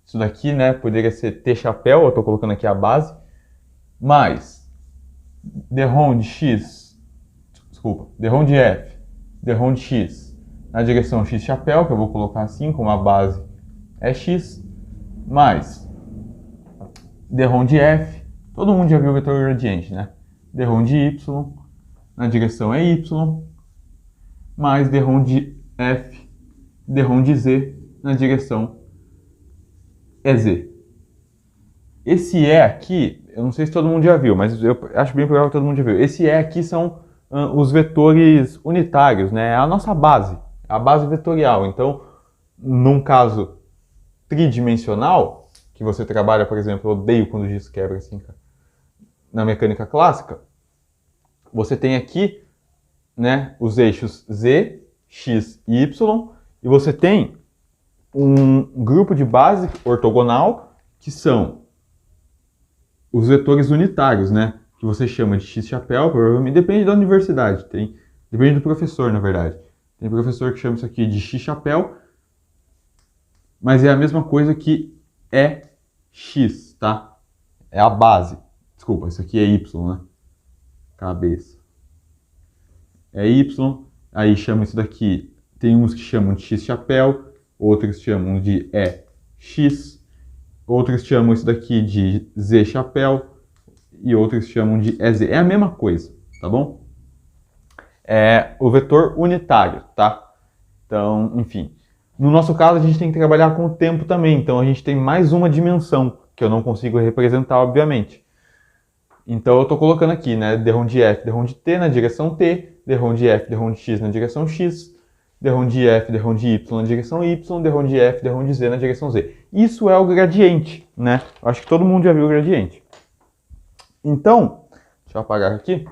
Isso daqui, né, poderia ser t chapéu, eu estou colocando aqui a base, mais dρ de x, desculpa, dρ de f, dρ de x, na direção x chapéu, que eu vou colocar assim, como a base é x, mais dρ de f, todo mundo já viu o vetor gradiente, né? Dρ de y, na direção é y, mais dρ de f, dρ de z, na direção é z. Esse E aqui, eu não sei se todo mundo já viu, mas eu acho bem provável que todo mundo já viu. Esse E aqui são os vetores unitários, né? É a nossa base, a base vetorial. Então, num caso tridimensional, que você trabalha, por exemplo, eu odeio quando o giz quebra assim, cara, na mecânica clássica, você tem aqui, né, os eixos Z, X e Y, e você tem um grupo de base ortogonal, que são os vetores unitários, né, que você chama de X-chapéu, provavelmente, depende da universidade, depende do professor, na verdade. Tem professor que chama isso aqui de X-chapéu, mas é a mesma coisa que é X, tá? É a base. Desculpa, isso aqui é Y, né? Cabeça. É Y, aí chama isso daqui, tem uns que chamam de X-chapéu, outros chamam de EX, outros chamam isso daqui de Z-chapéu e outros chamam de EZ. É a mesma coisa, tá bom? É o vetor unitário, tá? Então, enfim. No nosso caso, a gente tem que trabalhar com o tempo também, então a gente tem mais uma dimensão, que eu não consigo representar, obviamente. Então eu estou colocando aqui, né, d de f, d de t na direção t, d de f, d de x na direção x, d de f, d de y na direção y, d de f, d de z na direção z. Isso é o gradiente, né? Eu acho que todo mundo já viu o gradiente. Então, deixa eu apagar aqui.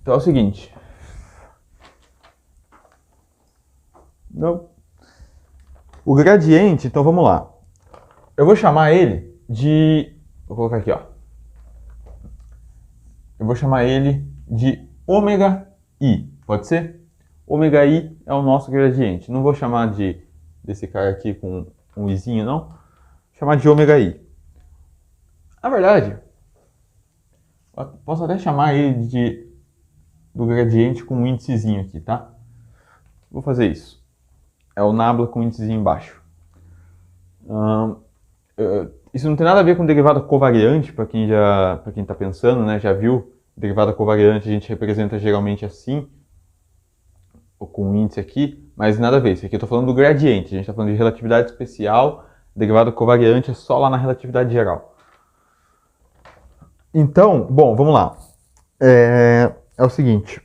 Então é o seguinte. Não. O gradiente, então vamos lá. Eu vou chamar ele de... Vou colocar aqui, ó. Eu vou chamar ele de ômega i. Pode ser? Ômega i é o nosso gradiente. Não vou chamar desse cara aqui com um izinho, não. Vou chamar de ômega i. Na verdade, posso até chamar ele do gradiente com um índicezinho aqui, tá? Vou fazer isso. É o nabla com índicezinho embaixo. Isso não tem nada a ver com derivada covariante, para quem está pensando, né? Já viu? Derivada covariante a gente representa geralmente assim, ou com um índice aqui, mas nada a ver. Isso aqui eu estou falando do gradiente. A gente está falando de relatividade especial, derivada covariante é só lá na relatividade geral. Então, bom, vamos lá. É o seguinte.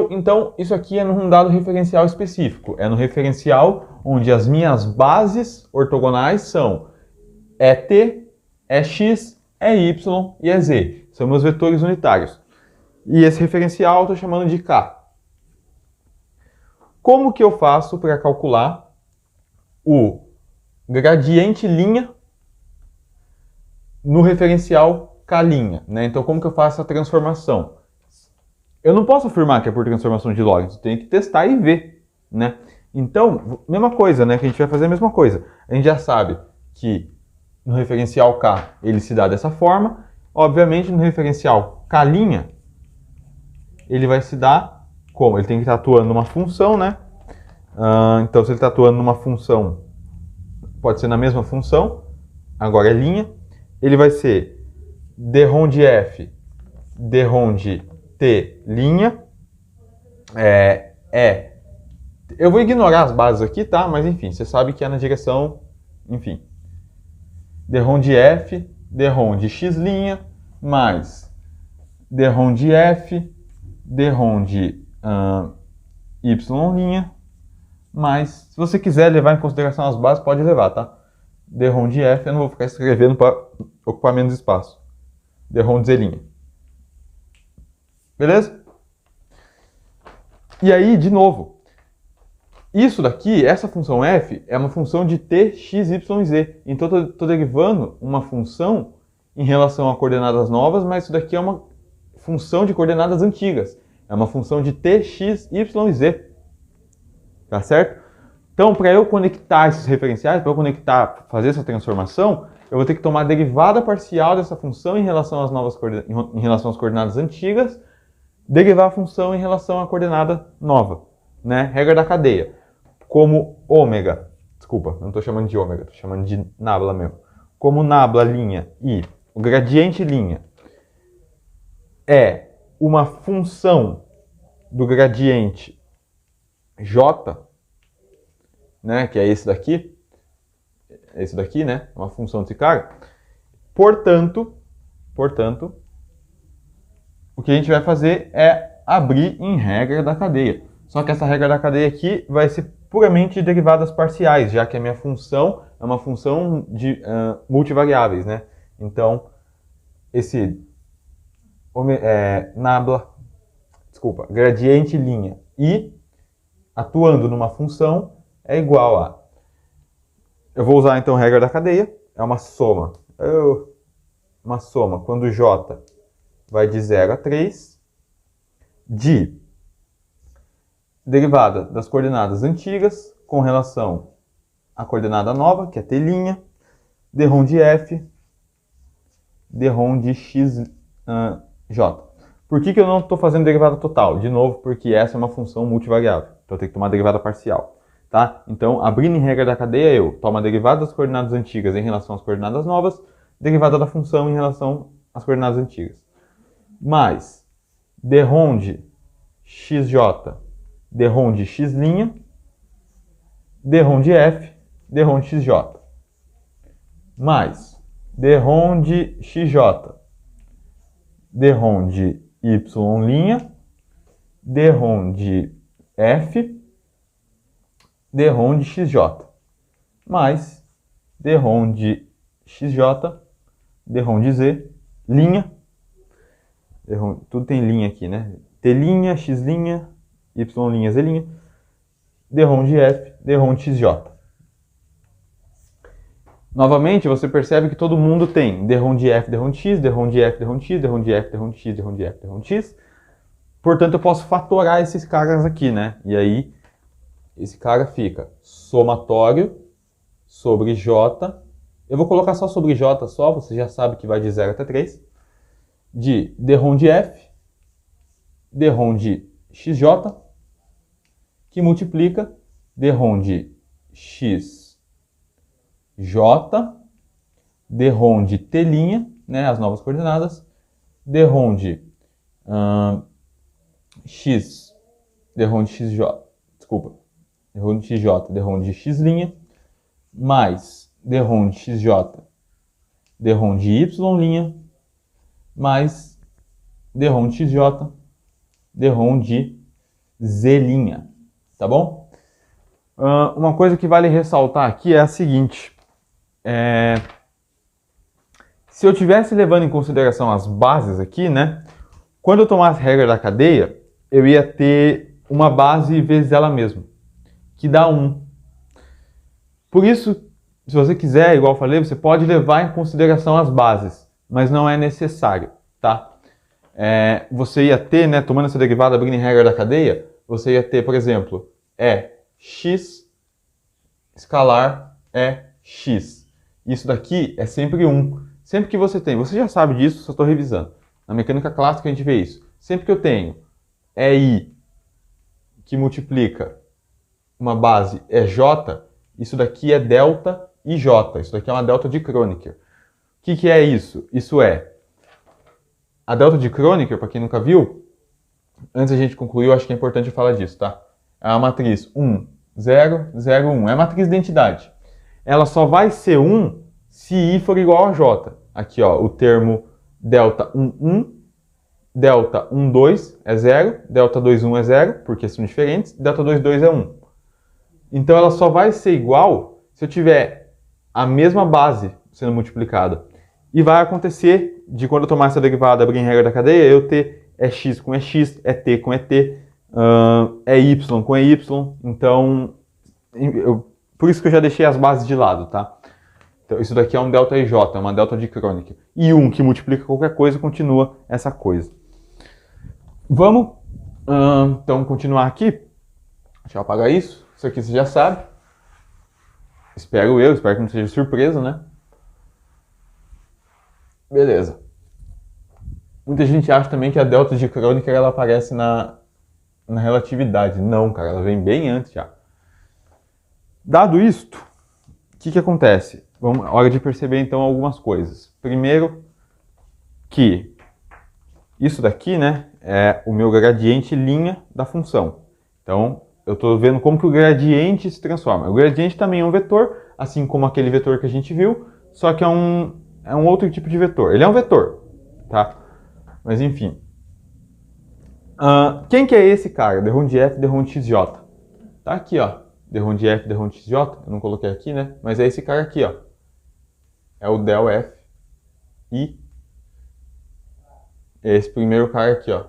Então, isso aqui é num dado referencial específico. É no referencial onde as minhas bases ortogonais são ET, EX, EY e EZ. São meus vetores unitários. E esse referencial eu estou chamando de K. Como que eu faço para calcular o gradiente linha no referencial K', né? Então, como que eu faço essa transformação? Eu não posso afirmar que é por transformação de Lorentz, eu tenho que testar e ver, né? Então, mesma coisa, né? Que a gente vai fazer a mesma coisa. A gente já sabe que no referencial K ele se dá dessa forma. Obviamente, no referencial K', ele vai se dar como? Ele tem que estar atuando numa função, né? Então, se ele está atuando numa função, pode ser na mesma função, agora é linha. Ele vai ser d de f, d de t, linha. Eu vou ignorar as bases aqui, tá? Mas enfim, você sabe que é na direção, enfim. d de f, d de x', mais d de f, d de y', mas se você quiser levar em consideração as bases, pode levar, tá? d de f, eu não vou ficar escrevendo para ocupar menos espaço. d de z'. Beleza? E aí, de novo, isso daqui, essa função f, é uma função de t, x, y e z. Então, eu estou derivando uma função em relação a coordenadas novas, mas isso daqui é uma função de coordenadas antigas. É uma função de t, x, y e z. Tá certo? Então, para eu conectar esses referenciais, para eu fazer essa transformação, eu vou ter que tomar a derivada parcial dessa função em relação às coordenadas antigas, derivar a função em relação à coordenada nova, né? Regra da cadeia. Como ômega, desculpa, não estou chamando de ômega, estou chamando de nabla mesmo. Como nabla linha e o gradiente linha é uma função do gradiente j, né, que é esse daqui, né, uma função desse cara. Portanto, o que a gente vai fazer é abrir em regra da cadeia. Só que essa regra da cadeia aqui vai ser puramente de derivadas parciais, já que a minha função é uma função de multivariáveis, né? Então, esse gradiente linha I atuando numa função é igual a... Eu vou usar então a regra da cadeia, é uma soma. Uma soma quando J vai de 0 a 3 de derivada das coordenadas antigas com relação à coordenada nova, que é T', dρ de F, dρ de xj. Por que eu não estou fazendo derivada total? De novo, porque essa é uma função multivariável. Então eu tenho que tomar derivada parcial. Tá? Então, abrindo em regra da cadeia, eu tomo a derivada das coordenadas antigas em relação às coordenadas novas, derivada da função em relação às coordenadas antigas. Mais dρ de xj, dρ de x', dρ de f, dρ de xj. Mais dρ de xj, dρ de y', dρ de f, dρ de xj. Mais dρ de xj, dρ de z', tudo tem linha aqui, né? T', x', y', z', dρ de f, dρ de xj. Novamente, você percebe que todo mundo tem dρ de f, dρ de x, dρ de f, dρ de x, dρ de f, dρ de x, dρ de f, dρ de x. Portanto, eu posso fatorar esses caras aqui, né? E aí, esse cara fica somatório sobre j. Eu vou colocar só sobre j só, você já sabe que vai de 0 até 3. De dρ de f, dρ de xj, que multiplica dρ de xj, dρ de t', né, as novas coordenadas, dρ de x, dρ de xj, desculpa, dρ de xj, dρ de x', mais dρ de xj, dρ de y', mais dρ de xj, dρ de z', tá bom? Uma coisa que vale ressaltar aqui é a seguinte, se eu estivesse levando em consideração as bases aqui, né, quando eu tomasse a regra da cadeia, eu ia ter uma base vezes ela mesma, que dá 1. Por isso, se você quiser, igual eu falei, você pode levar em consideração as bases, mas não é necessário, tá? Você ia ter, né, tomando essa derivada, abrindo em regra da cadeia, você ia ter, por exemplo, x escalar é x. Isso daqui é sempre 1. Sempre que você tem, você já sabe disso, só estou revisando. Na mecânica clássica a gente vê isso. Sempre que eu tenho i que multiplica uma base j, isso daqui é delta ij. Isso daqui é uma delta de Kronecker. O que é isso? Isso é a delta de Kronecker, para quem nunca viu, antes a gente concluir, eu acho que é importante eu falar disso, tá? É a matriz 1, 0, 0, 1. É a matriz de identidade. Ela só vai ser 1 se i for igual a j. Aqui, ó, o termo delta 1, 1, delta 1, 2 é 0, delta 2, 1 é 0, porque são diferentes, delta 2, 2 é 1. Então ela só vai ser igual se eu tiver a mesma base sendo multiplicada. E vai acontecer de quando eu tomar essa derivada, abrir em regra da cadeia, eu ter x com x, t com t, y com y. Então, por isso que eu já deixei as bases de lado, tá? Então, isso daqui é um delta ij, é uma delta de Kronecker. E 1 que multiplica qualquer coisa, continua essa coisa. Vamos, então, continuar aqui. Deixa eu apagar isso. Isso aqui você já sabe. Espero que não seja surpresa, né? Beleza. Muita gente acha também que a delta de Kronecker ela aparece na relatividade. Não, cara, ela vem bem antes já. Dado isto, o que acontece? Hora de perceber então algumas coisas. Primeiro, que isso daqui, né, é o meu gradiente linha da função. Então, eu estou vendo como que o gradiente se transforma. O gradiente também é um vetor, assim como aquele vetor que a gente viu, só que é um outro tipo de vetor. Ele é um vetor, tá? Mas enfim. Quem que é esse cara? Derron de F, Derron de XJ. Tá aqui, ó. Derron de F, Derron de XJ. Eu não coloquei aqui, né? Mas é esse cara aqui, ó. É o del F. E esse primeiro cara aqui, ó.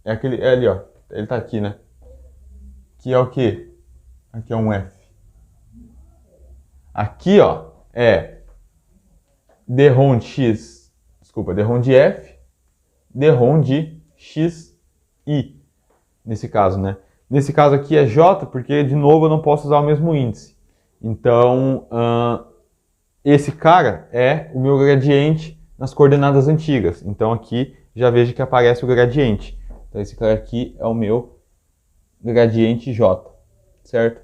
É ali, ó. Ele tá aqui, né? Que é o quê? Aqui é um F. Aqui, ó, é Derron de X. Desculpa, Derron de F. Derron de XI. Nesse caso, né? Nesse caso aqui é J, porque, de novo, eu não posso usar o mesmo índice. Então, esse cara é o meu gradiente nas coordenadas antigas. Então, aqui já vejo que aparece o gradiente. Então, esse cara aqui é o meu gradiente J, certo?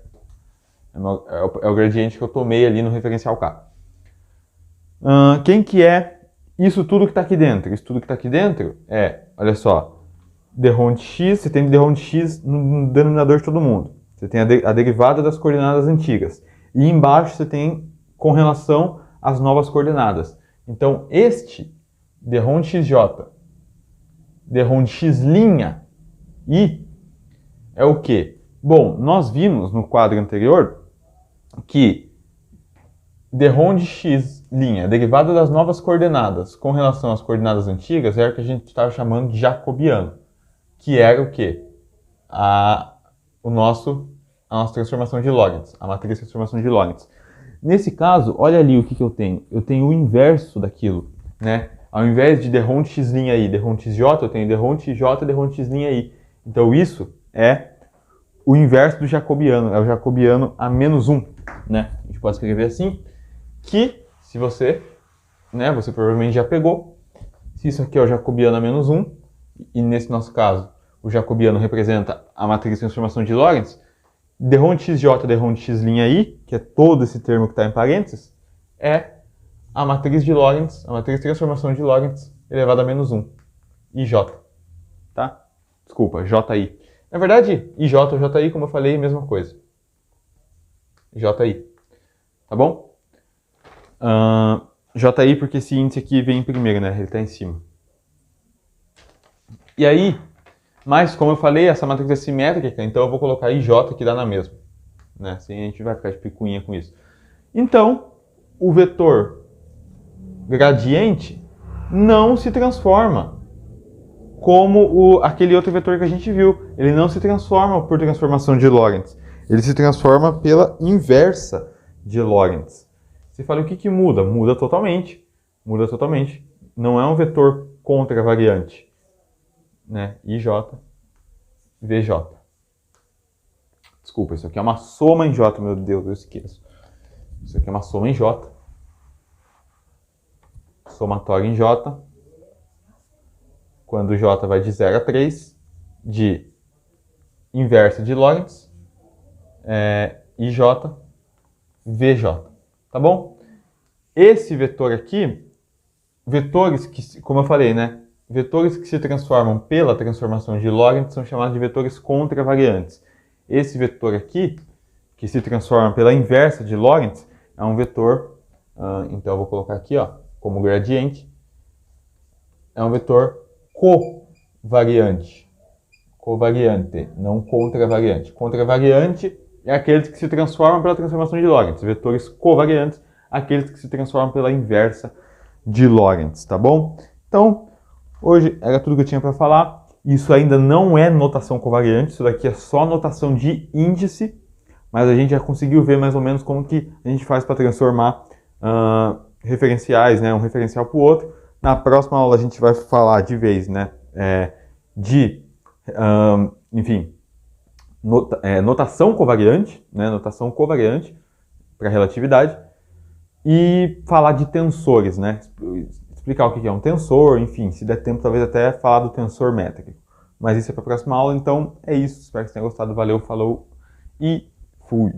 É o gradiente que eu tomei ali no referencial K. Quem que é isso tudo que está aqui dentro? Isso tudo que está aqui dentro é, olha só, Derron de X, você tem Derron de X no denominador de todo mundo. Você tem a derivada das coordenadas antigas. E embaixo você tem com relação às novas coordenadas. Então, este Derron de XJ, Derron de X' I é o quê? Bom, nós vimos no quadro anterior que Derron de X', a derivada das novas coordenadas com relação às coordenadas antigas, era o que a gente estava chamando de jacobiano, que era o quê? A nossa transformação de Lorentz, a matriz de transformação de Lorentz. Nesse caso, olha ali o que eu tenho. Eu tenho o inverso daquilo, né? Ao invés de Derron de X', Derron de XJ, eu tenho Derron de XJ, Derron de X'. Então isso é o inverso do jacobiano, é o jacobiano a menos 1, né? A gente pode escrever assim, que se você, né, você provavelmente já pegou, se isso aqui é o jacobiano a menos 1, e nesse nosso caso o jacobiano representa a matriz de transformação de Lorentz, Derron de XJ, Derron de X', que é todo esse termo que está em parênteses, é a matriz de Lorentz, a matriz de transformação de Lorentz elevado a menos 1, IJ, tá? Desculpa, JI. Na verdade, IJ ou JI, como eu falei, é a mesma coisa. JI, tá bom? JI porque esse índice aqui vem em primeiro, né? Ele está em cima. E aí, mas como eu falei, essa matriz é simétrica, então eu vou colocar IJ que dá na mesma, né? Assim a gente vai ficar de picuinha com isso. Então, o vetor gradiente não se transforma como aquele outro vetor que a gente viu. Ele não se transforma por transformação de Lorentz. Ele se transforma pela inversa de Lorentz. Você fala, o que muda? Muda totalmente. Muda totalmente. Não é um vetor contravariante, né? IJ, VJ. Desculpa, isso aqui é uma soma em J, meu Deus, eu esqueço. Isso aqui é uma soma em J. Somatório em J. Quando J vai de 0 a 3, de inversa de Lorentz, IJ, VJ. Tá bom? Esse vetor aqui, vetores que, como eu falei, né? Vetores que se transformam pela transformação de Lorentz são chamados de vetores contravariantes. Esse vetor aqui, que se transforma pela inversa de Lorentz, é um vetor, então eu vou colocar aqui, ó, como gradiente, é um vetor covariante. Covariante, não contravariante. Contravariante é aqueles que se transformam pela transformação de Lorentz. Vetores covariantes, aqueles que se transformam pela inversa de Lorentz, tá bom? Então, hoje era tudo que eu tinha para falar. Isso ainda não é notação covariante, isso daqui é só notação de índice, mas a gente já conseguiu ver mais ou menos como que a gente faz para transformar referenciais, né, um referencial para o outro. Na próxima aula a gente vai falar de vez, né, enfim, notação covariante, né, notação covariante para relatividade, e falar de tensores, né, explicar o que é um tensor, enfim, se der tempo talvez até falar do tensor métrico. Mas isso é para a próxima aula, então é isso, espero que você tenha gostado, valeu, falou e fui!